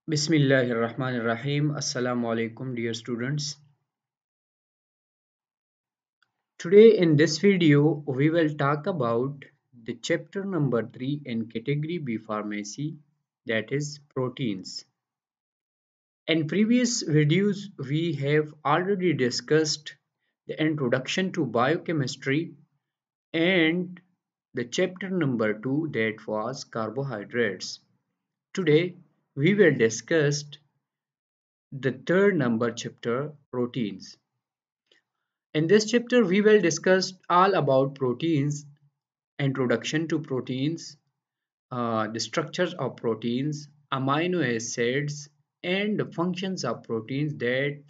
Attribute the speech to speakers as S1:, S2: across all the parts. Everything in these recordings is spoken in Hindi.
S1: Bismillahirrahmanirrahim. Assalamu alaikum, dear students. Today in this video, we will talk about the chapter number 3 in category B pharmacy, that is proteins. In previous videos, we have already discussed the introduction to biochemistry and the chapter number 2, that was carbohydrates. Today, we will discuss the third number chapter, proteins. In this chapter, we will discuss all about proteins, introduction to proteins, the structures of proteins, amino acids, and the functions of proteins that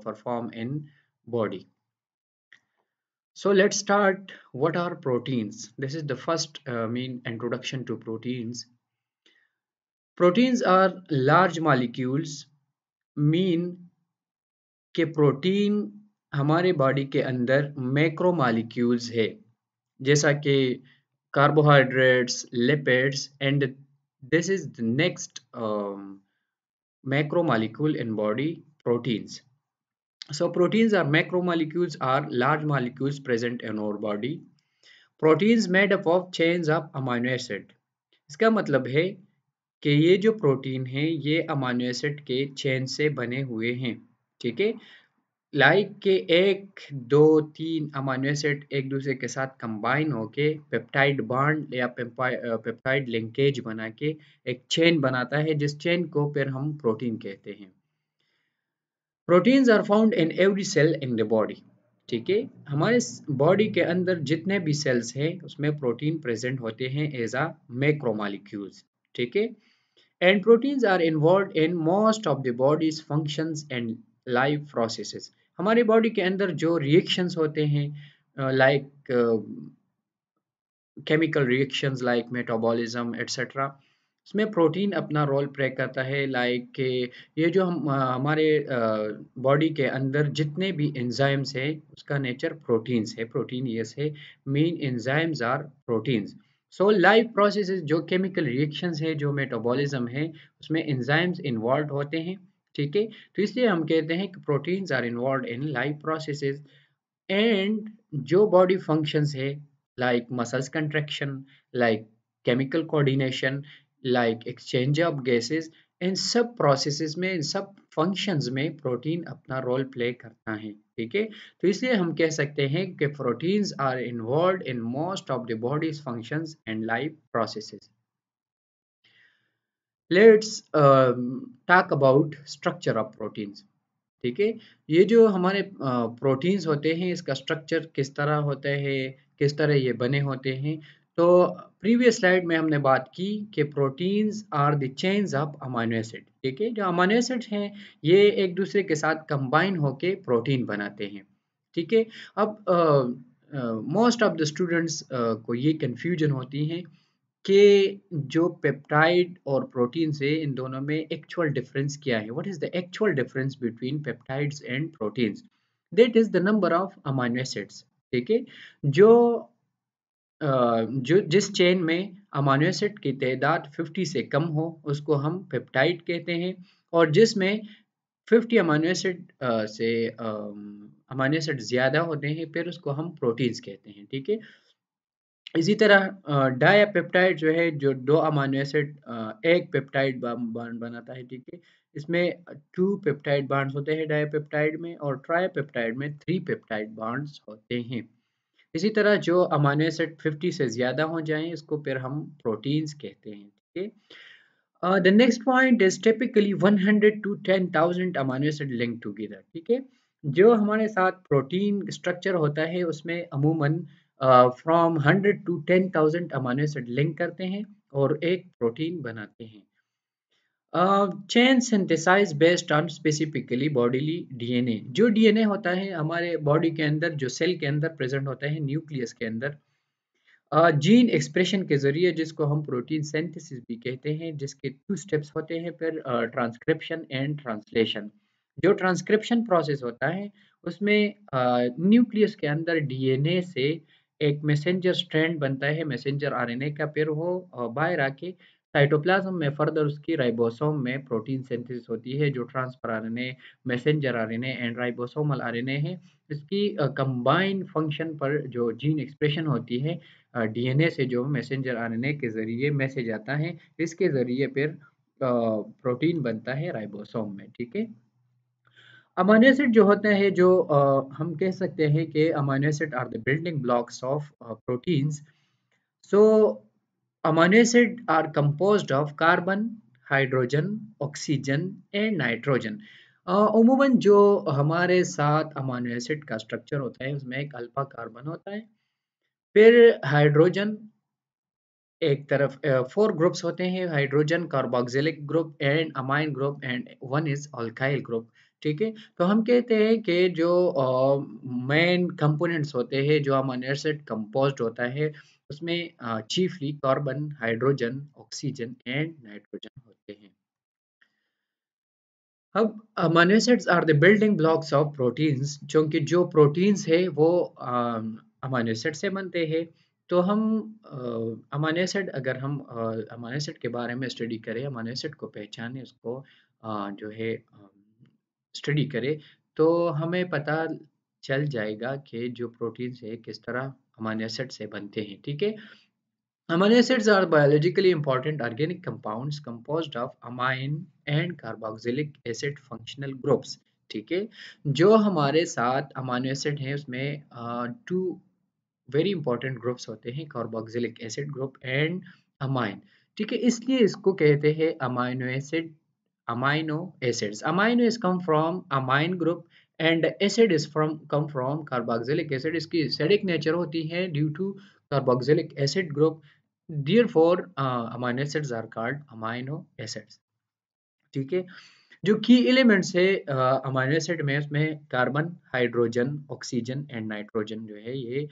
S1: perform in body. So let's start. What are proteins? This is the first main introduction to proteins. Proteins are large molecules, mean कि प्रोटीन हमारे बॉडी के अंदर मैक्रो मॉलिक्यूल्स है जैसा कि carbohydrates lipids and this is the next macromolecule in body, proteins. So proteins are macromolecules, are large molecules present in our body. Proteins made up of chains of amino acid. इसका मतलब है कि ये जो प्रोटीन है ये अमाइनो एसिड के चेन से बने हुए हैं, ठीक है। लाइक के एक दो तीन अमाइनो एसिड एक दूसरे के साथ कंबाइन होके पेप्टाइड बॉन्ड या पेप्टाइड लिंकेज बना के एक चेन बनाता है, जिस चेन को फिर हम प्रोटीन कहते हैं। Proteins are found in every cell in the body, ठीक है। हमारे बॉडी के अंदर जितने भी सेल्स हैं उसमें प्रोटीन प्रेजेंट होते हैं एज अ मैक्रोमोलिक्यूल्स, ठीक है। And proteins are involve in most of the body's functions and life processes. हमारे बॉडी के अंदर जो रिएक्शंस होते हैं, like chemical reactions like metabolism etcetera, उसमें प्रोटीन अपना रोल प्ले करता है। लाइक ये जो हम हमारे बॉडी के अंदर जितने भी एंजाइम्स हैं उसका नेचर प्रोटीन्स है, प्रोटीनियस है। Main enzymes are proteins. So life processes जो केमिकल रिएक्शंस है, जो मेटाबॉलिज्म है, उसमें एंजाइम्स इन्वॉल्व होते हैं, ठीक है। तो इसलिए हम कहते हैं कि proteins are involve in life processes. And जो बॉडी फंक्शंस है, like muscles contraction, like chemical coordination, like exchange of gases, इन सब प्रोसेसेस में, इन सब फंक्शंस में प्रोटीन अपना रोल प्ले करता है, ठीक है। तो इसलिए हम कह सकते हैं कि proteins are involve in most of the body's functions and life processes. Let's talk about structure of proteins, ठीक है। ये जो हमारे प्रोटीन्स होते हैं इसका स्ट्रक्चर किस तरह होता है, किस तरह ये बने होते हैं। तो प्रीवियस स्लाइड में हमने बात की कि proteins are the chains of amino acid, ठीक है। जो अमाइनो एसिड हैं ये एक दूसरे के साथ कंबाइन होके प्रोटीन बनाते हैं, ठीक है। अब मोस्ट ऑफ द स्टूडेंट्स को ये कंफ्यूजन होती है कि जो पेप्टाइड और प्रोटीन से इन दोनों में एक्चुअल डिफरेंस क्या है। What is the actual difference between peptides and proteins? That is the number of amino acids, ठीक है। जो जो जिस चेन में अमाइनो एसिड की तादाद 50 से कम हो उसको हम पेप्टाइड कहते हैं, और जिसमें 50 अमाइनो एसिड से अमाइनो एसिड ज़्यादा होते हैं फिर उसको हम प्रोटीन्स कहते हैं, ठीक है। इसी तरह डायपेप्टाइड जो है, जो दो अमाइनो एसिड एक पेप्टाइड बॉन्ड बनाता है, ठीक है। इसमें टू पेप्टाइड बॉन्ड्स होते हैं डायपेप्टाइड में, और ट्राईपेप्टाइड में थ्री पेप्टाइड बॉन्ड्स होते हैं। इसी तरह जो अमाइनो एसिड 50 से ज़्यादा हो जाएं इसको फिर हम प्रोटीन्स कहते हैं, ठीक है। The next point is typically 100 to 10,000 amino acid link together, ठीक है। जो हमारे साथ प्रोटीन स्ट्रक्चर होता है उसमें अमूमन from 100 to 10,000 amino acid link करते हैं और एक प्रोटीन बनाते हैं। Chain synthesize based on specifically bodily DNA. जो डीएनए होता है हमारे बॉडी के अंदर, जो सेल के अंदर प्रेजेंट होता है न्यूक्लियस के अंदर, जीन एक्सप्रेशन के जरिए, जिसको हम प्रोटीन सिंथेसिस भी कहते हैं, जिसके टू स्टेप्स होते हैं फिर ट्रांसक्रिप्शन एंड ट्रांसलेशन। जो ट्रांसक्रिप्शन प्रोसेस होता है उसमें न्यूक्लियस के अंदर डीएनए से एक मैसेंजर स्ट्रैंड बनता है, मैसेंजर आरएनए का, फिर वो बाहर आके साइटोप्लाज्म में फर्दर उसकी राइबोसोम में प्रोटीन सिंथेसिस होती है, जो transfer RNA, messenger RNA and ribosomal RNA है। इसकी कंबाइंड फंक्शन पर जो जीन एक्सप्रेशन होती है, डीएनए से जो मैसेंजर आरएनए के ज़रिए मैसेज आता है, इसके ज़रिए फिर प्रोटीन बनता है राइबोसोम में, ठीक है। अमीनो एसिड जो होते हैं, जो हम कह सकते हैं कि amino acid are the building blocks of proteins. So amino acid are composed of carbon, hydrogen, oxygen and nitrogen. उमूमन जो हमारे साथ अमीनो एसिड का स्ट्रक्चर होता है, उसमें एक अल्फा कार्बन होता है, फिर हाइड्रोजन एक तरफ, 4 ग्रुप्स होते हैं, hydrogen carboxylic group and amine group and one is alkyl group, ठीक है। तो हम कहते हैं कि जो मेन कंपोनेंट्स होते हैं, जो अमीनो एसिड कंपोज्ड होता है, उसमें chiefly carbon, hydrogen, oxygen and nitrogen होते हैं। अब amino acids are the building blocks of proteins, क्योंकि जो प्रोटीन्स है वो अमीनो एसिड से बनते हैं। तो हम अमीनो एसिड, अगर हम अमीनो एसिड के बारे में स्टडी करें, अमीनो एसिड को पहचाने, उसको जो है स्टडी करें, तो हमें पता चल जाएगा कि जो प्रोटीन्स है किस तरह अमीनो एसिड से बनते हैं, ठीक है। Amino acids are biologically important organic compounds composed of amine and carboxylic acid functional groups, ठीक है। जो हमारे साथ अमीनो एसिड हैं, उसमें टू वेरी इंपॉर्टेंट ग्रुप्स होते हैं, carboxylic acid group and amine, ठीक है। इसलिए इसको कहते हैं amino acid, amino acids. Amino is come from amine group and acid is from come from carboxylic acid. इसकी acidic nature होती है due to carboxylic acid group. Therefore, amino acids are called amino acids. ठीक है। जो की एलिमेंट्स है अमीनो एसिड में, उसमें carbon, hydrogen, oxygen and nitrogen जो है, ये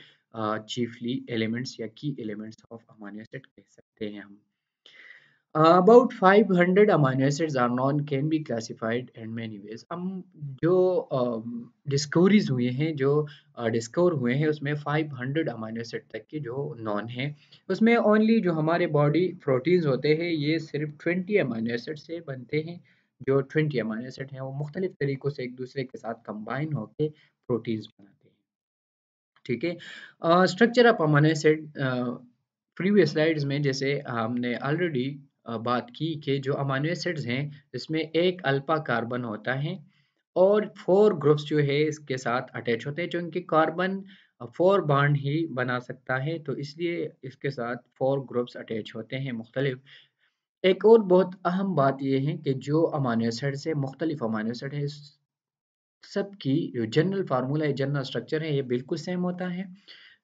S1: चीफली एलिमेंट्स या की एलिमेंट्स ऑफ अमीनो एसिड कह सकते हैं हम। About 500 amino acids are known, can be classified in many ways. हम जो डिस्कवरीज हुए हैं, जो डिस्कवर हुए हैं, उसमें 500 अमीनो एसिड तक के जो नॉन हैं, उसमें ओनली जो हमारे बॉडी प्रोटीन्स होते हैं, ये सिर्फ 20 अमीनो एसिड से बनते हैं। जो 20 अमीनो एसिड हैं, वो मुख्तलिफ तरीक़ों से एक दूसरे के साथ कंबाइन होकर प्रोटीन्स बनाते हैं, ठीक है। Structure of amino acid, previous slides में जैसे हमने ऑलरेडी बात की कि जो अमीनो एसिड्स हैं, इसमें एक अल्फा कार्बन होता है और 4 ग्रुप्स जो है इसके साथ अटैच होते हैं, जो इनके कार्बन 4 बॉन्ड ही बना सकता है, तो इसलिए इसके साथ 4 ग्रुप्स अटैच होते हैं मुख्तलिफ। एक और बहुत अहम बात यह है कि जो अमीनो एसिड से मुख्तलिफ अमीनो एसिड है, सबकी जो जनरल फार्मूला है, जनरल स्ट्रक्चर है, ये बिल्कुल सेम होता है।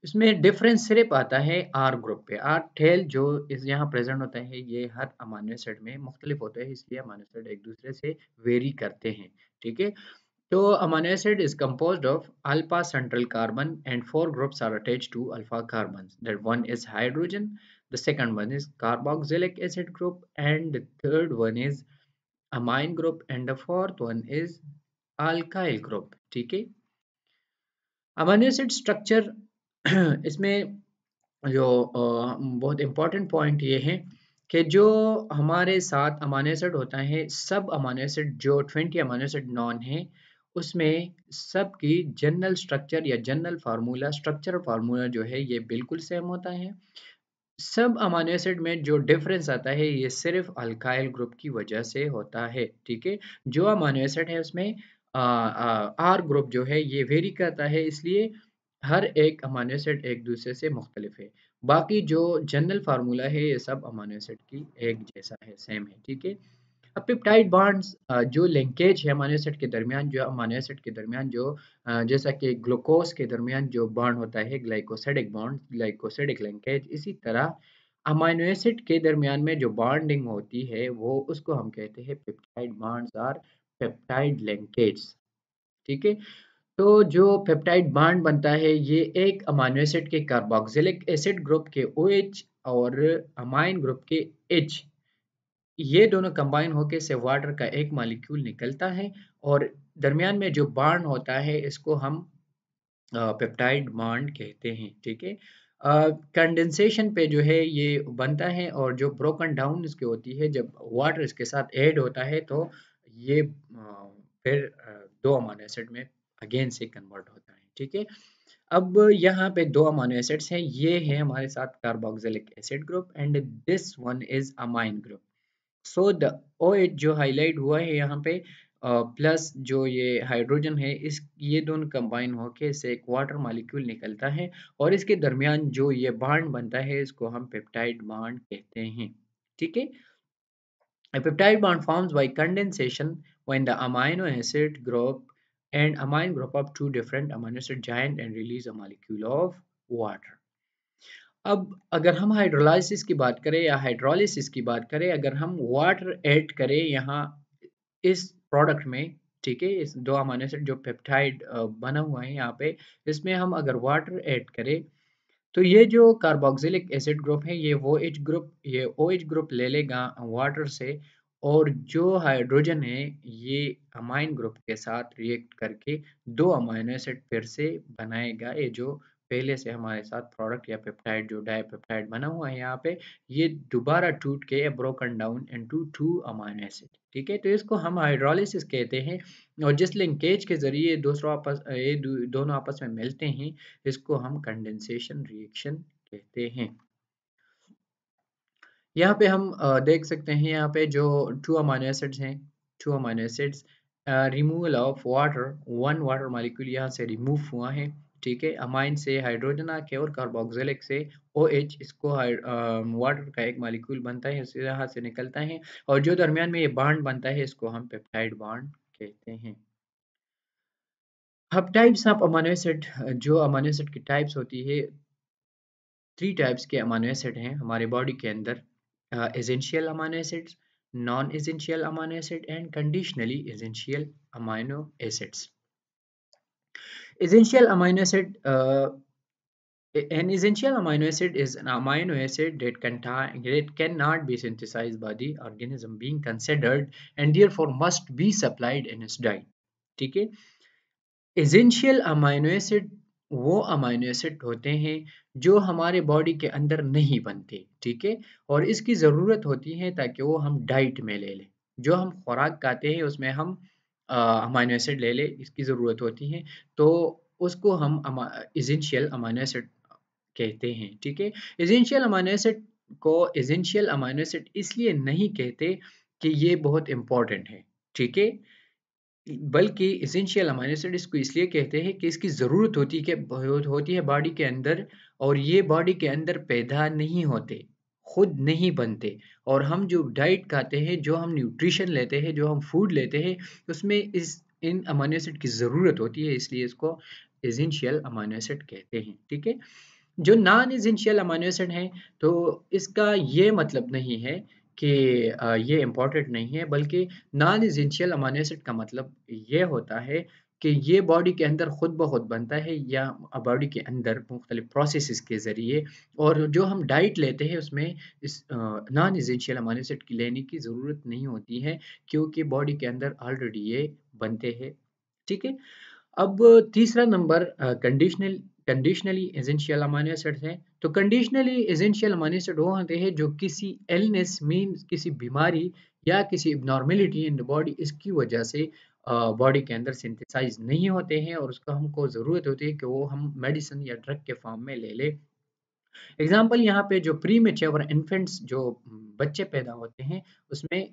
S1: इसमें डिफरेंस सिर्फ आता है आर ग्रुप पे। आर टेल जो इस यहाँ प्रेजेंट होता है, ये हर अमीनो एसिड में मुख्तलिफ होता है, इसलिए अमीनो एसिड एक दूसरे से वेरी करते हैं, ठीक है। तो amino acid is composed of alpha central carbon and 4 groups are attached to alpha carbon, that one is hydrogen, the second one is carboxylic acid group, and the third one is amine group, and the fourth one is alkyl group, ठीक है। अमीनो एसिड स्ट्रक्चर इसमें जो बहुत इम्पोर्टेंट पॉइंट ये है कि जो हमारे साथ अमीनो एसिड होता है, सब अमीनो एसिड जो 20 अमीनो एसिड नॉन है, उसमें सबकी जनरल स्ट्रक्चर या जनरल फार्मूला, स्ट्रक्चर फार्मूला जो है, ये बिल्कुल सेम होता है। सब अमीनो एसिड में जो डिफरेंस आता है, ये सिर्फ अल्काइल ग्रुप की वजह से होता है, ठीक है। जो अमीनो एसिड है, उसमें आर ग्रुप जो है, ये वेरी करता है, इसलिए हर एक अमीनो एसिड एक दूसरे से मुख्तलिफ है। बाकी जो जनरल फार्मूला है, ये सब अमीनो एसिड की एक जैसा है, सेम है, ठीक है। अब पेप्टाइड बॉन्ड्स, जो लिंकेज है अमीनो एसिड के दरमियान, जो अमीनो एसिड के दरमियान जो जैसा कि ग्लूकोज के दरमियान जो बॉन्ड होता है, ग्लाइकोसिडिक बॉन्ड, ग्लाइकोसिडिक लिंकेज, इसी तरह अमीनो एसिड के दरमियान में जो बॉन्डिंग होती है, वो उसको हम कहते हैं पेप्टाइड बॉन्ड्स और पेप्टाइड लिंकेज, ठीक है। तो जो पेप्टाइड बॉन्ड बनता है, ये एक अमीनो एसिड के कार्बोक्सिलिक एसिड ग्रुप के OH और अमाइन ग्रुप के H, ये दोनों कंबाइन होके से वाटर का एक मॉलिक्यूल निकलता है, और दरमियान में जो बॉन्ड होता है, इसको हम पेप्टाइड बॉन्ड कहते हैं, ठीक है। कंडेंसेशन पे जो है ये बनता है और जो ब्रोकन डाउन इसकी होती है जब वाटर इसके साथ ऐड होता है तो ये फिर दो अमीनो एसिड में अगेन से कन्वर्ट होता है। ठीक है, अब यहाँ पे दो अमीनो एसिड्स हैं, ये है हमारे साथ carboxylic acid group and this one is amine group. So the OH जो हाईलाइट हुआ है यहाँ पे प्लस जो ये हाइड्रोजन है, इस ये दोनों कंबाइन होके इससे एक वाटर मॉलिक्यूल निकलता है और इसके दरमियान जो ये बॉन्ड बनता है इसको हम पेप्टाइड बॉन्ड कहते हैं। ठीक है, a peptide bond forms by condensation when the amino acid group and amine group of two different amino acid join and release a molecule of water. अब अगर हम हाइड्रोलाइसिस की बात करें या हाइड्रोलिसिस की बात करें, अगर हम वाटर ऐड करें यहाँ इस प्रोडक्ट में, ठीक है, इस दो अमीनो एसिड जो पेप्टाइड बना हुआ है यहाँ पे, इसमें हम अगर वाटर ऐड करें तो ये जो कार्बोक्सिलिक एसिड ग्रुप है ये ओ एच ग्रुप ले लेगा वाटर से और जो हाइड्रोजन है ये अमाइन ग्रुप के साथ रिएक्ट करके दो अमाइनो एसिड फिर से बनाएगा। ये जो पहले से हमारे साथ प्रोडक्ट या पेप्टाइड जो डाइपेप्टाइड बना हुआ है यहाँ पे, ये दोबारा टूट के broken down into two amino acid. ठीक है, तो इसको हम हाइड्रोलिसिस कहते हैं और जिस लिंकेज के जरिए दोनों आपस में मिलते हैं इसको हम कंडेंसेशन रिएक्शन कहते हैं। यहाँ पे हम देख सकते हैं यहाँ पे जो टू अमीनो एसिड्स हैं, to amino acids removal of water, one water molecule यहाँ से रिमूव हुआ है। ठीक है, अमाइन से हाइड्रोजन आके और कार्बोक्सिलिक से OH, इसको वाटर का एक मॉलिक्यूल बनता है, इससे यहाँ से निकलता है और जो दरमियान में ये बॉन्ड बनता है इसको हम पेप्टाइड बॉन्ड कहते हैं। अब टाइप्स ऑफ अमीनो एसिड, जो अमीनो एसिड की टाइप्स होती है, थ्री टाइप्स के अमीनो एसिड हैं हमारे बॉडी के अंदर, essential amino acids, non essential amino acid and conditionally essential amino acids. Essential amino acid, an essential amino acid is an amino acid that cannot be synthesized by the organism being considered and therefore must be supplied in its diet. ठीक है, एसेंशियल अमाइनो एसिड वो अमाइनो एसिड होते हैं जो हमारे बॉडी के अंदर नहीं बनते। ठीक है, और इसकी ज़रूरत होती है ताकि वो हम डाइट में ले लें, जो हम खुराक खाते हैं उसमें हम अमाइनो एसिड ले लें, इसकी ज़रूरत होती है, तो उसको हम एसेंशियल अमाइनो एसिड कहते हैं। ठीक है, एसेंशियल अमाइनो एसिड को एसेंशियल अमाइनो एसिड इसलिए नहीं कहते कि ये बहुत इंपॉर्टेंट है। ठीक है, बल्कि एसेंशियल अमीनो एसिड इसको इसलिए कहते हैं कि इसकी ज़रूरत होती है बॉडी के अंदर और ये बॉडी के अंदर पैदा नहीं होते, खुद नहीं बनते, और हम जो डाइट खाते हैं, जो हम न्यूट्रिशन लेते हैं, जो हम फूड लेते हैं, उसमें इन अमीनो एसिड की ज़रूरत होती है, इसलिए इसको एसेंशियल अमीनो एसिड कहते हैं। ठीक है, जो नॉन एसेंशियल अमीनो एसिड हैं, तो इसका ये मतलब नहीं है कि ये इम्पोर्टेंट नहीं है, बल्कि नॉन एसेंशियल अमीनो एसिड का मतलब ये होता है कि ये बॉडी के अंदर खुद ब खुद बनता है या बॉडी के अंदर मुख्तलिफ प्रोसेसेस के ज़रिए, और जो हम डाइट लेते हैं उसमें इस नॉन एसेंशियल अमीनो एसिड की लेने की ज़रूरत नहीं होती है, क्योंकि बॉडी के अंदर ऑलरेडी ये बनते हैं। ठीक है, अब तीसरा number conditionally essential amino acids हैं। तो कंडीशनली एसेंशियल अमीनो एसिड वो होते हैं जो किसी इलनेस मीन्स किसी बीमारी या किसी एबनॉर्मेलिटी इन द बॉडी, इसकी वजह से बॉडी के अंदर सिंथेसाइज नहीं होते हैं और उसका हमको ज़रूरत होती है कि वो हम मेडिसिन या ड्रग के फॉर्म में ले लें। एग्जाम्पल यहाँ पे जो प्री मेच्योर इन्फेंट्स, जो बच्चे पैदा होते हैं, उसमें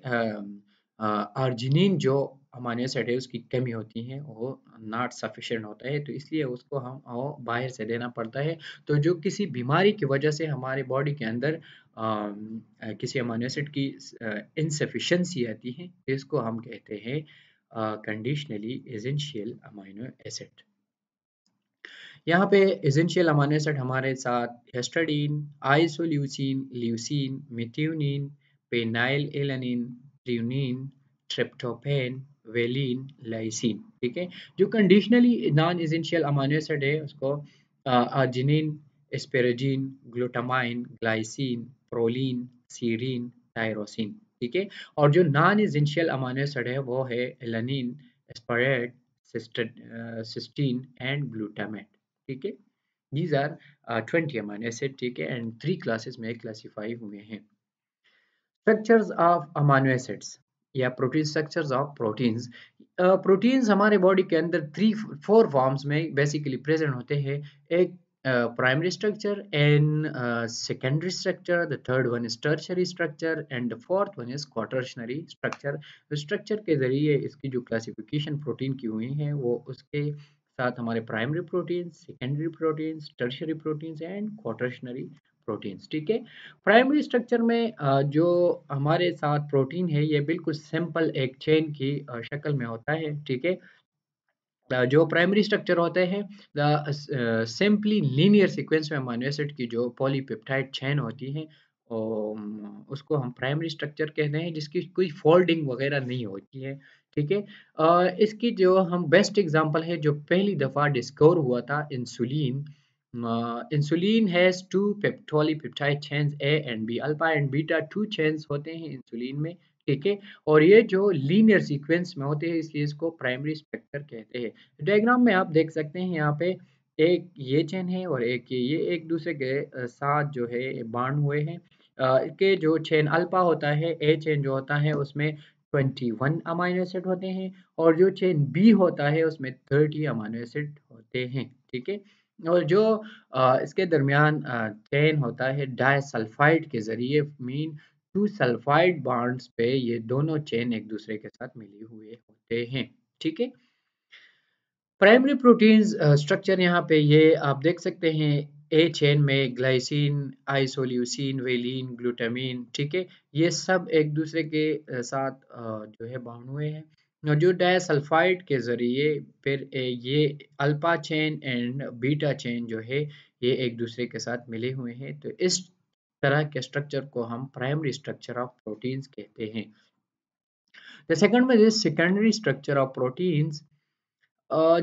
S1: आर्जिनिन जो अमाइनो एसिड है उसकी कमी होती है, वो नॉट सफिशिएंट होता है, तो इसलिए उसको हम बाहर से देना पड़ता है। तो जो किसी बीमारी की वजह से हमारे बॉडी के अंदर किसी अमाइनो एसिड की इनसफिशिएंसी आती है, इसको हम कहते हैं कंडीशनली एसेंशियल अमाइनो एसिड। यहाँ पे एसेंशियल अमीनो एसिड हमारे साथ histidine, isoleucine, leucine, methionine, phenylalanine, threonine, tryptophan, valine, lysine. ठीक है, जो conditionally non essential amino acid है उसको arginine, asparagine, glutamine, glycine, proline, serine, tyrosine. ठीक है, और जो नॉन एसेंशियल अमीनो एसिड है वो है alanine, aspartate, cysteine and glutamate. ठीक है, दीज आर 20 अमाइनो एसिड, ठीक है, एंड 3 क्लासेस में क्लासीफाई हुए हैं। स्ट्रक्चर्स ऑफ अमाइनो एसिड्स या protein structures of proteins. Proteins हमारे बॉडी के अंदर 4 फॉर्म्स में बेसिकली प्रेजेंट होते हैं। एक primary structure and secondary structure, the third one is tertiary structure and the fourth one is quaternary structure. Structure के जरिए इसकी जो क्लासिफिकेशन प्रोटीन की हुई है वो उसके साथ हमारे primary proteins, secondary proteins, tertiary proteins and quaternary proteins, ठीक है। प्राइमरी स्ट्रक्चर में जो हमारे साथ प्रोटीन है ये बिल्कुल सिंपल एक चेन की शक्ल में होता है, ठीक है। जो प्राइमरी स्ट्रक्चर होते हैं सिंपली लीनियर सीक्वेंस में अमीनो एसिड की जो पॉलीपेप्टाइड चेन होती है उसको हम प्राइमरी स्ट्रक्चर कहते हैं, जिसकी कोई फोल्डिंग वगैरह नहीं होती है, ठीक है। इसकी जो हम बेस्ट एग्जांपल है जो पहली दफ़ा डिस्कवर हुआ था insulin. Insulin has two polypeptide chains A and B, alpha and beta 2 chains होते हैं इंसुलिन में, ठीक है। और ये जो लीनियर सीक्वेंस में होते हैं इसलिए इसको प्राइमरी स्ट्रक्चर कहते हैं। डायग्राम में आप देख सकते हैं यहाँ पे एक ये चेन है और एक ये एक दूसरे के साथ जो है बांड हुए हैं। के जो चेन अल्फा होता है, ए चेन जो होता है उसमें 21 अमाइनो एसिड होते हैं और जो चेन बी होता है उसमें 30 अमाइनो एसिड होते हैं, ठीक है। और जो इसके दरमियान चेन होता है डाइसल्फाइड के जरिए, मीन 2 सल्फाइड बॉन्ड्स पे ये दोनों चेन एक दूसरे के साथ मिले हुए होते हैं, ठीक है। प्राइमरी प्रोटीन्स स्ट्रक्चर यहाँ पे ये आप देख सकते हैं। ए चेन में ग्लाइसिन, आइसोल्यूसिन, वेलिन, ग्लूटामिन, ठीक है, ये सब एक दूसरे के साथ जो है बाउंड हुए हैं। और जो डाइसल्फाइड के जरिए फिर ये alpha chain and beta chain जो है ये एक दूसरे के साथ मिले हुए हैं। तो इस तरह के स्ट्रक्चर को हम प्राइमरी स्ट्रक्चर ऑफ प्रोटीन्स कहते हैं। द सेकंड में is secondary structure of proteins.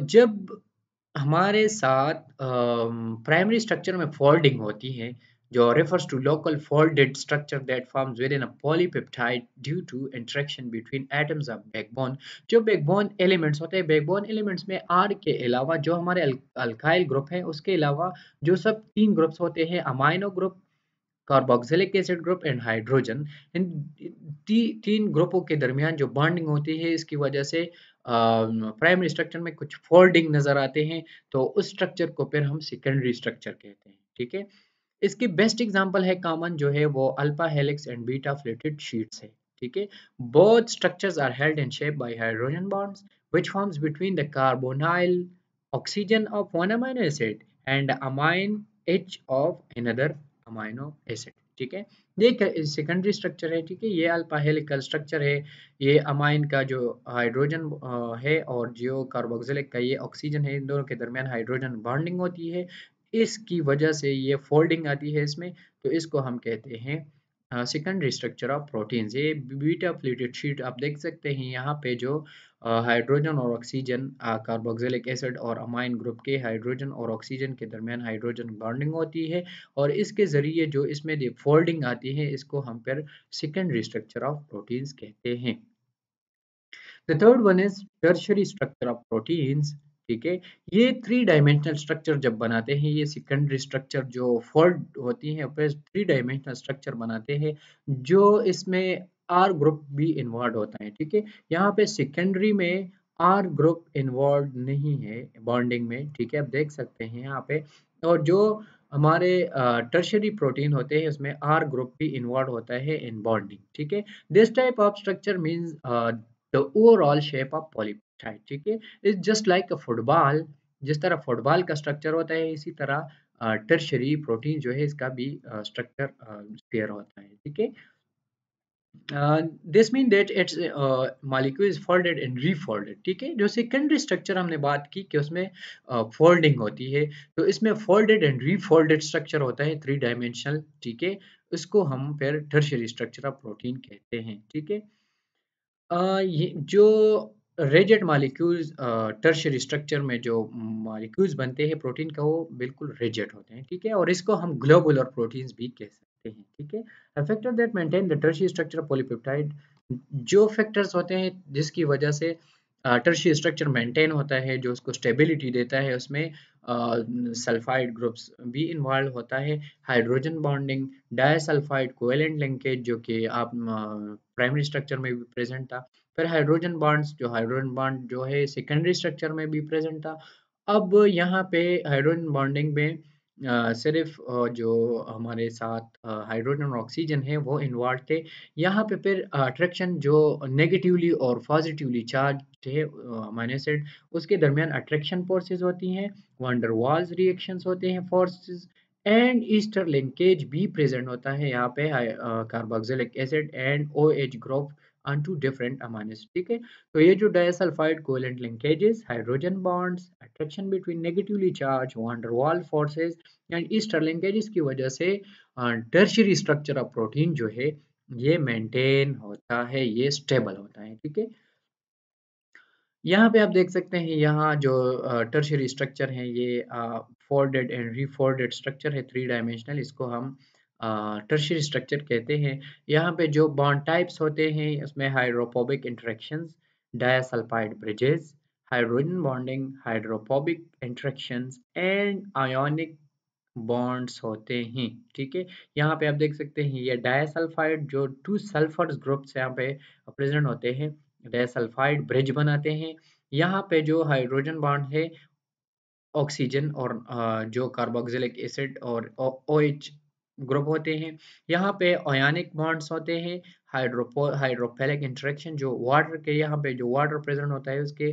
S1: जब हमारे साथ प्राइमरी स्ट्रक्चर में फोल्डिंग होती है जो refers to local folded structure that forms within a polypeptide due to interaction between atoms of backbone। जो बैकबोन एलिमेंट्स होते हैं, बैकबोन एलिमेंट्स में आर के अलावा जो हमारे अल्काइल ग्रुप है उसके अलावा जो सब 3 ग्रुप्स होते हैं, amino group, carboxylic acid group and hydrogen, इन तीन ग्रुपों के दरमियान जो बॉन्डिंग होती है इसकी वजह से प्राइमरी स्ट्रक्चर में कुछ फोल्डिंग नजर आते हैं, तो उस स्ट्रक्चर को फिर हम सेकेंडरी स्ट्रक्चर कहते हैं, ठीक है। इसकी बेस्ट एग्जांपल है कॉमन जो है वो alpha helix and beta pleated sheets है, ठीक है। Both structures are held in shape by hydrogen bonds which forms between the carbonyl oxygen of one amino acid and amine H of another amino acid, ठीक है। ये सेकेंडरी स्ट्रक्चर है, ठीक है। ये अल्फा हेलिकल स्ट्रक्चर है, ये अमाइन का जो हाइड्रोजन है और जो कार्बोक्सिलिक का ये ऑक्सीजन है, इन दोनों के दरमियान हाइड्रोजन बॉन्डिंग होती है, इसकी वजह से ये फोल्डिंग आती है इसमें, तो इसको हम कहते हैं सेकेंडरी स्ट्रक्चर ऑफ प्रोटीन्स। ये बीटा प्लेटेड शीट आप देख सकते हैं यहाँ पे जो हाइड्रोजन और ऑक्सीजन, कार्बोक्सिलिक एसिड और अमाइन ग्रुप के हाइड्रोजन और ऑक्सीजन के दरमियान हाइड्रोजन बॉन्डिंग होती है और इसके ज़रिए जो इसमें फोल्डिंग आती है इसको हम फिर सेकेंडरी स्ट्रक्चर ऑफ प्रोटीन्स कहते हैं। The third one is tertiary structure of proteins, ठीक है। ये 3 डायमेंशनल स्ट्रक्चर जब बनाते हैं, ये सेकेंडरी स्ट्रक्चर जो फोल्ड होती है फिर 3 डायमेंशनल स्ट्रक्चर बनाते हैं जो इसमें आर ग्रुप भी इन्वॉल्व होता है, ठीक है। यहाँ पे सेकेंडरी में आर ग्रुप इन्वॉल्व नहीं है बॉन्डिंग में, ठीक है, आप देख सकते हैं यहाँ पे। और जो हमारे टर्शियरी प्रोटीन होते हैं उसमें आर ग्रुप भी इन्वॉल्व होता है इन बॉन्डिंग, ठीक है। This type of structure means the overall shape of polypeptide, ठीक है। Is just like a football, जिस तरह फुटबॉल का स्ट्रक्चर होता है इसी तरह टर्शरी प्रोटीन जो है इसका भी स्ट्रक्चर स्पेयर होता है, ठीक है। This mean that its molecule is folded and refolded, ठीक है। जो सेकेंडरी स्ट्रक्चर हमने बात की कि उसमें फोल्डिंग होती है, तो इसमें फोल्डेड एंड रीफोल्डेड स्ट्रक्चर होता है 3 डायमेंशनल, ठीक है। इसको हम फिर टर्शरी स्ट्रक्चर ऑफ प्रोटीन कहते हैं, ठीक है। ये जो रिजिड मॉलिक्यूल्स टर्शियरी स्ट्रक्चर में जो मॉलिक्यूल्स बनते हैं प्रोटीन का वो बिल्कुल रिजिड होते हैं, ठीक है। और इसको हम ग्लोबुलर प्रोटीन्स भी कह सकते हैं, ठीक है। Factor that maintain the tertiary structure of polypeptide, जो फैक्टर्स होते हैं जिसकी वजह से टर्शियरी स्ट्रक्चर मेंटेन होता है, जो उसको स्टेबिलिटी देता है, उसमें सल्फाइड ग्रुप्स भी इन्वॉल्व होता है। Hydrogen bonding, disulphide covalent linkage जो कि आप प्राइमरी स्ट्रक्चर में भी प्रेजेंट था। फिर हाइड्रोजन बॉन्ड जो है सेकेंडरी स्ट्रक्चर में भी प्रेजेंट था। अब यहाँ पे हाइड्रोजन बॉन्डिंग में सिर्फ जो हमारे साथ हाइड्रोजन और ऑक्सीजन है वो इन्वॉल्व थे। यहाँ पे फिर अट्रैक्शन जो नेगेटिवली और पॉजिटिवली चार्ज थे अमीनो एसिड, उसके दरमियान अट्रैक्शन फोर्सेस होती हैं, वैन डर वाल्स रिएक्शंस होते हैं फोर्सेस, एंड ईस्टर लिंकेज भी प्रेजेंट होता है यहाँ पे carboxylic acid and OH group onto different amino acids, ठीक है। तो ये जो disulphide covalent linkages, hydrogen bonds, attraction between negatively charge, van der Waals forces and Easter linkages की वजह से टर्शियरी स्ट्रक्चर ऑफ प्रोटीन जो है ये मेंटेन होता है, ये स्टेबल होता है, ठीक है। यहाँ पे आप देख सकते हैं, यहाँ जो टर्शियरी स्ट्रक्चर है ये फोल्डेड एंड रीफोल्डेड स्ट्रक्चर है, 3 डायमेंशनल, इसको हम टर्शियरी स्ट्रक्चर कहते हैं। यहाँ पे जो बॉन्ड टाइप्स होते हैं उसमें hydrophobic interactions, disulphide bridges, hydrogen bonding, hydrophobic interactions and ionic bonds होते हैं, ठीक है। यहाँ पे आप देख सकते हैं ये डायसल्फाइड जो 2 सल्फर ग्रुप्स यहाँ पे प्रेजेंट होते हैं, डायसल्फाइड ब्रिज बनाते हैं। यहाँ पे जो हाइड्रोजन बॉन्ड है ऑक्सीजन और जो कार्बोक्सिलिक एसिड और OH ग्रुप होते हैं। यहाँ पे आयोनिक बॉन्ड्स होते हैं, हाइड्रोफिलिक इंटरेक्शन जो वाटर के, यहाँ पे जो वाटर प्रेजेंट होता है उसके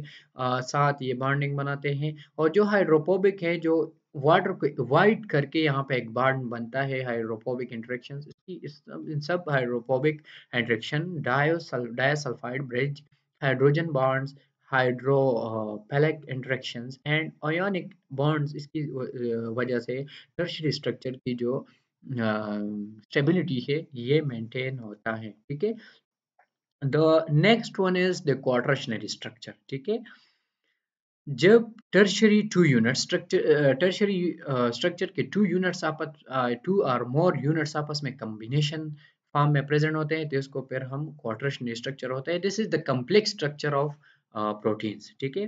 S1: साथ ये बॉन्डिंग बनाते हैं। और जो हाइड्रोफोबिक है, जो वाटर को अवॉइड करके यहाँ पे एक बॉन्ड बनता है, हाइड्रोफोबिक इंटरेक्शन, इन सब hydrophobic interaction, disulphide bridge, hydrogen bonds, hydrophilic interactions and ionic bonds, इसकी वजह से टर्शियरी स्ट्रक्चर की जो स्टेबिलिटी है ये मेंटेन होता है, ठीक है। The next one is the quaternary structure, ठीक है। जब टर्शियरी स्ट्रक्चर के टू और मोर यूनिट्स आपस में कम्बिनेशन फॉर्म में प्रेजेंट होते हैं तो इसको फिर हम क्वाटरनरी स्ट्रक्चर होता है। This is the complex structure of proteins, ठीक है।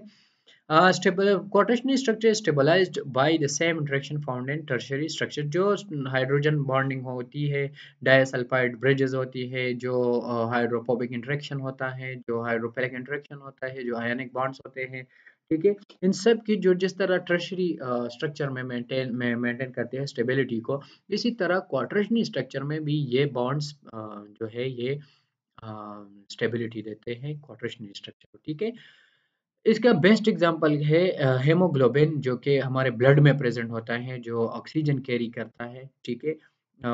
S1: Quaternary structure is stabilized by the same interaction found in tertiary structure, जो हाइड्रोजन बॉन्डिंग होती है, डायसल्फाइड ब्रिजेस होती है, जो हाइड्रोफोबिक इंटरेक्शन होता है, जो हाइड्रोफिलिक इंटरेक्शन होता है, जो आयनिक बॉन्ड्स होते हैं, ठीक है। इन सब की जो जिस तरह टर्शियरी स्ट्रक्चर में मेंटेन करते हैं स्टेबिलिटी को, इसी तरह क्वाटरनरी स्ट्रक्चर में भी ये बॉन्ड्स जो है ये स्टेबिलिटी देते हैं क्वाटरनरी स्ट्रक्चर को, ठीक है। इसका बेस्ट एग्जांपल है हेमोग्लोबिन, जो कि हमारे ब्लड में प्रेजेंट होता है, जो ऑक्सीजन कैरी करता है, ठीक है,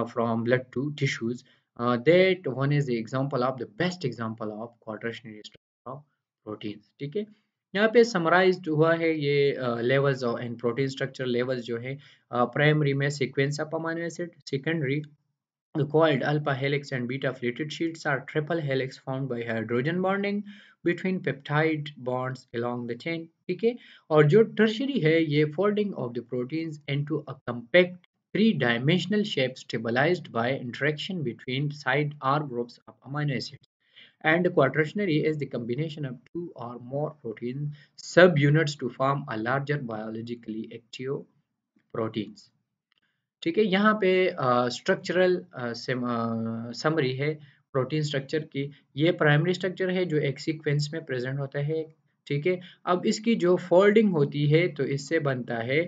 S1: from blood to tissues. That one is the example of the best example of quaternary structure of proteins, ठीक है। यहाँ पे समराइज्ड हुआ है ये levels of and protein structure levels जो है, प्राइमरी में sequence of amino acid, secondary the coiled alpha helix and beta flated sheets are triple helix formed by hydrogen bonding between peptide bonds along the chain, ठीक है। और जो tertiary है ये folding of the proteins into a compact three-dimensional shape stabilized by interaction between side R groups of amino acids. And quaternary is the combination of two or more protein subunits to form a larger biologically active proteins, ठीक है। यहाँ पे स्ट्रक्चरल समरी है प्रोटीन स्ट्रक्चर की। ये प्राइमरी स्ट्रक्चर है जो एक सीक्वेंस में प्रेजेंट होता है, ठीक है। अब इसकी जो फोल्डिंग होती है तो इससे बनता है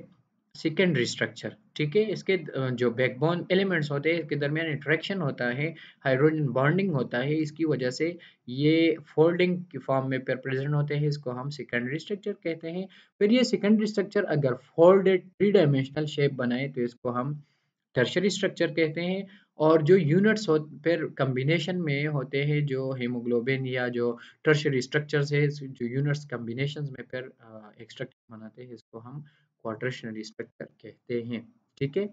S1: सेकेंडरी स्ट्रक्चर, ठीक है। इसके जो बैकबोन एलिमेंट्स होते हैं इसके दरमियान इंटरेक्शन होता है, हाइड्रोजन बॉन्डिंग होता है, इसकी वजह से ये फोल्डिंग की फॉर्म में प्रेजेंट होते हैं, इसको हम सेकेंडरी स्ट्रक्चर कहते हैं। फिर ये सेकेंडरी स्ट्रक्चर अगर फोल्डेड 3 डायमेंशनल शेप बनाए तो इसको हम टर्शरी स्ट्रक्चर कहते हैं। और जो यूनिट्स हो फिर कम्बिनेशन में होते हैं, जो हेमोग्लोबिन या जो टर्शरी स्ट्रक्चर्स है, जो यूनिट्स कम्बिनेशन में फिर एक स्ट्रक्चर बनाते हैं, इसको हम क्वाटरनरी स्ट्रक्चर कहते हैं, ठीक है।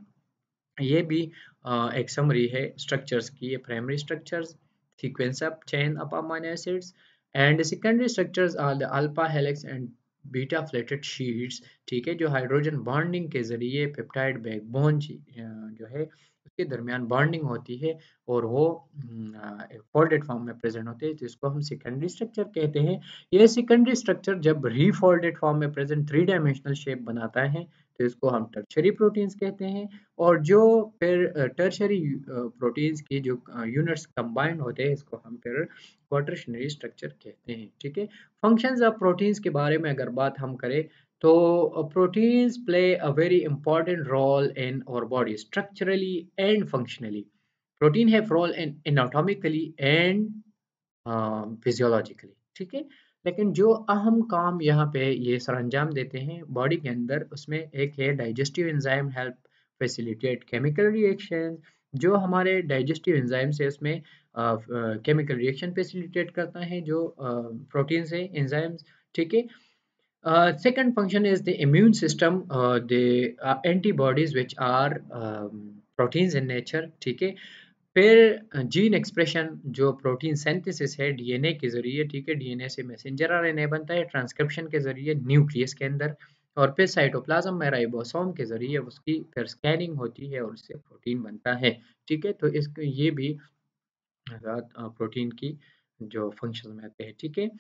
S1: ये भी एक समरी है स्ट्रक्चर्स की। ये primary structures, sequence of chain of amino acids, and secondary structures are the alpha helix and beta pleated sheets, ठीक है, जो हाइड्रोजन बॉन्डिंग के जरिए पेप्टाइड बैकबोन जो है के दरमियान बॉन्डिंग होती है और वो फोल्डेड फॉर्म में प्रेजेंट होते हैं, जिसको हम सेकेंडरी स्ट्रक्चर कहते हैं। ये सेकेंडरी स्ट्रक्चर जब रीफोल्डेड फॉर्म में प्रेजेंट 3 डायमेंशनल शेप बनाता है तो इसको हम टर्शरी प्रोटीन्स कहते हैं। और जो फिर टर्शरी प्रोटीन्स की जो यूनिट्स कंबाइंड होते हैं इसको हम फिर क्वाटरनरी स्ट्रक्चर कहते हैं। ठीक है, फंक्शंस ऑफ प्रोटीन्स के बारे में अगर बात हम करें तो proteins play a very important role in our body structurally and functionally. Protein have role in anatomically and physiologically. ठीक है, लेकिन जो अहम काम यहाँ पे ये सरअंजाम देते हैं बॉडी के अंदर, उसमें एक है digestive enzyme help facilitate chemical reaction. जो हमारे डाइजेस्टिव एंजाइम से उसमें केमिकल रिएक्शन फैसिलिटेट करता है जो प्रोटीन से एंजाइम्स। ठीक है, second function is the immune system, the antibodies which are proteins in nature। ठीक है, फिर जीन एक्सप्रेशन जो प्रोटीन सिंथेसिस है डीएनए के जरिए। ठीक है, डीएनए से मैसेंजर आरएनए बनता है ट्रांसक्रिप्शन के जरिए न्यूक्लियस के अंदर, और फिर साइटोप्लाज्म में राइबोसोम के जरिए उसकी फिर स्कैनिंग होती है और उससे प्रोटीन बनता है। ठीक है, तो इसको ये भी प्रोटीन की जो फंक्शन में आते हैं। ठीक है,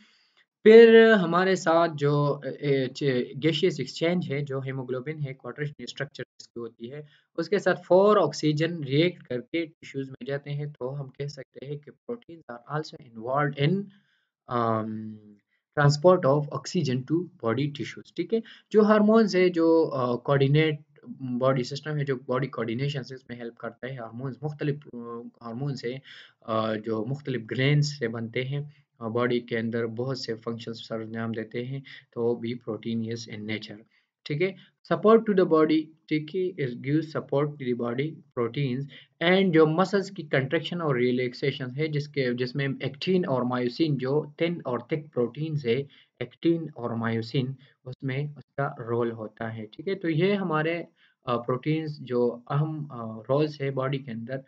S1: फिर हमारे साथ जो गैसियस एक्सचेंज है, जो हीमोग्लोबिन है क्वाड्रेशनल स्ट्रक्चर जिसकी होती है, उसके साथ 4 ऑक्सीजन रिएक्ट करके टिश्यूज में जाते हैं, तो हम कह सकते हैं कि proteins are also involved in transport of oxygen to body tissues. ठीक है, जो हार्मोन्स है जो कोऑर्डिनेट बॉडी सिस्टम है, जो बॉडी कोऑर्डिनेशन से इसमें हेल्प करता है। हार्मोन्स मुख्तलिफ हार्मोन्स है जो मुख्तलिफ ग्लैंड्स से बनते हैं, बॉडी के अंदर बहुत से फंक्शंस सरंजाम देते हैं, तो वो भी प्रोटीन इज इन नेचर। ठीक है, सपोर्ट टू द बॉडी। ठीक है, it gives support to the body proteins. And जो मसल्स की कंट्रैक्शन और रिलैक्सेशन है जिसमें एक्टिन और मायोसिन जो थिन और थिक प्रोटीन्स है, एक्टिन और मायोसिन, उसमें उसका रोल होता है। ठीक है, तो ये हमारे प्रोटीन्स जो अहम रोल्स है बॉडी के अंदर,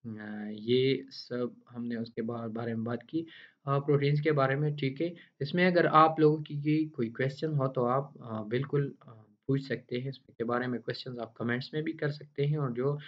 S1: ये सब हमने उसके बारे में बात की प्रोटीन्स के बारे में। ठीक है, इसमें अगर आप लोगों की कोई क्वेश्चन हो तो आप बिल्कुल पूछ सकते हैं। इसके बारे में क्वेश्चंस आप कमेंट्स में भी कर सकते हैं, और जो